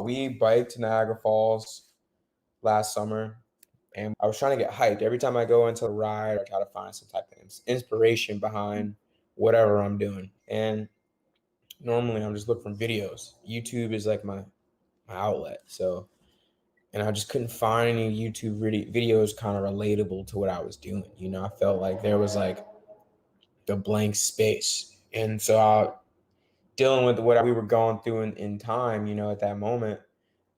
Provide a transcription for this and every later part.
We biked to Niagara Falls last summer, and I was trying to get hyped. Every time I go into a ride, I try to find some type of inspiration behind whatever I'm doing. And normally I'm just looking for videos. YouTube is like my outlet. So, and I just couldn't find any YouTube videos kind of relatable to what I was doing. I felt like there was like the blank space. And so dealing with what we were going through in time, at that moment,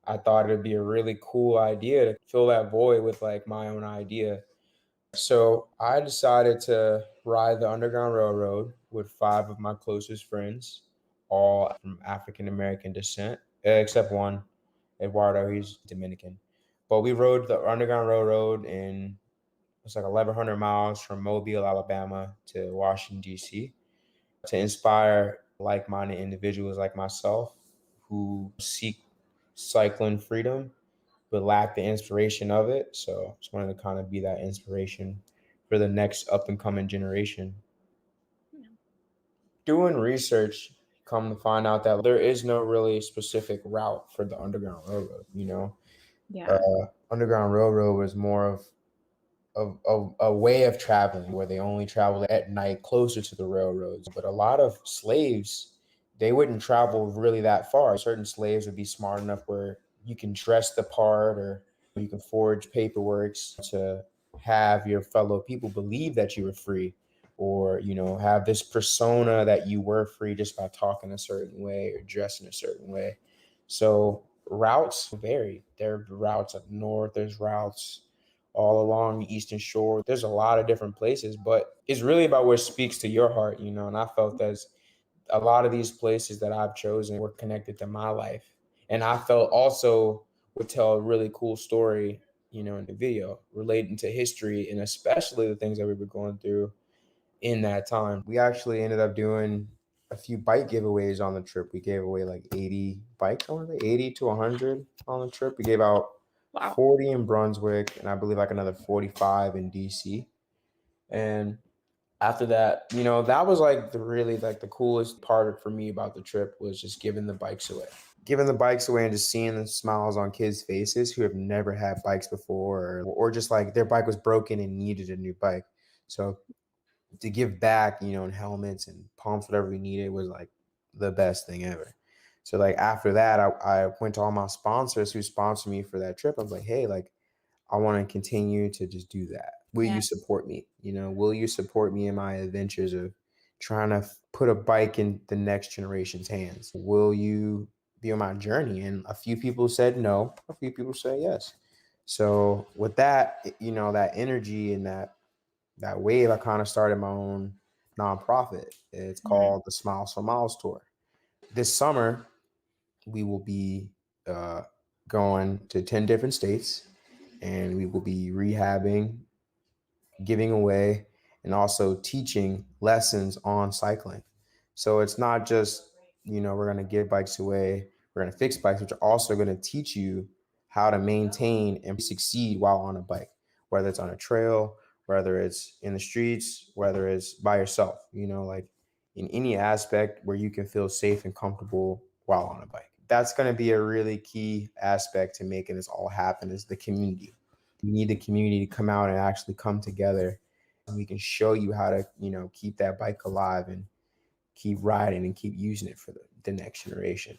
I thought it'd be a really cool idea to fill that void with like my own idea. So I decided to ride the Underground Railroad with 5 of my closest friends, all from African American descent, except one, Eduardo, he's Dominican. But we rode the Underground Railroad in, it's like 1,100 miles from Mobile, Alabama to Washington, D.C., to inspire like-minded individuals like myself who seek cycling freedom but lack the inspiration of it. So just wanted to kind of be that inspiration for the next up and coming generation. Doing research, come to find out that there is no really specific route for the Underground Railroad. Yeah. Underground Railroad was more of a way of traveling where they only travel at night closer to the railroads. But a lot of slaves, they wouldn't travel really that far. Certain slaves would be smart enough where you can dress the part or you can forge paperwork to have your fellow people believe that you were free, or have this persona that you were free just by talking a certain way or dressing a certain way. So routes vary. There are routes up north, there's routes all along the Eastern Shore. There's a lot of different places, but it's really about what speaks to your heart, and I felt as a lot of these places that I've chosen were connected to my life. And I felt also would tell a really cool story, in the video relating to history and especially the things that we were going through in that time. We actually ended up doing a few bike giveaways on the trip. We gave away like 80 bikes, I want to say 80 to 100 on the trip. We gave out 40 in Brunswick and I believe like another 45 in DC. And after that, that was like the coolest part for me about the trip was just giving the bikes away. Giving the bikes away and just seeing the smiles on kids' faces who have never had bikes before, or just like their bike was broken and needed a new bike. So to give back, and helmets and pumps, whatever we needed was like the best thing ever. So like after that, I went to all my sponsors who sponsored me for that trip. I was like, hey, like I want to continue to just do that. Will you support me? Will you support me in my adventures of trying to put a bike in the next generation's hands? Will you be on my journey? And a few people said no, a few people said yes. So with that, that energy and that wave, I kind of started my own nonprofit. It's called the Smiles4Miles Tour. This summer, we will be going to 10 different states, and we will be rehabbing, giving away, and also teaching lessons on cycling. So it's not just, we're going to give bikes away, we're going to fix bikes, which are also going to teach you how to maintain and succeed while on a bike, whether it's on a trail, whether it's in the streets, whether it's by yourself, like in any aspect where you can feel safe and comfortable while on a bike. That's going to be a really key aspect to making this all happen is the community. You need the community to come out and actually come together, and we can show you how to, keep that bike alive and keep riding and keep using it for the next generation.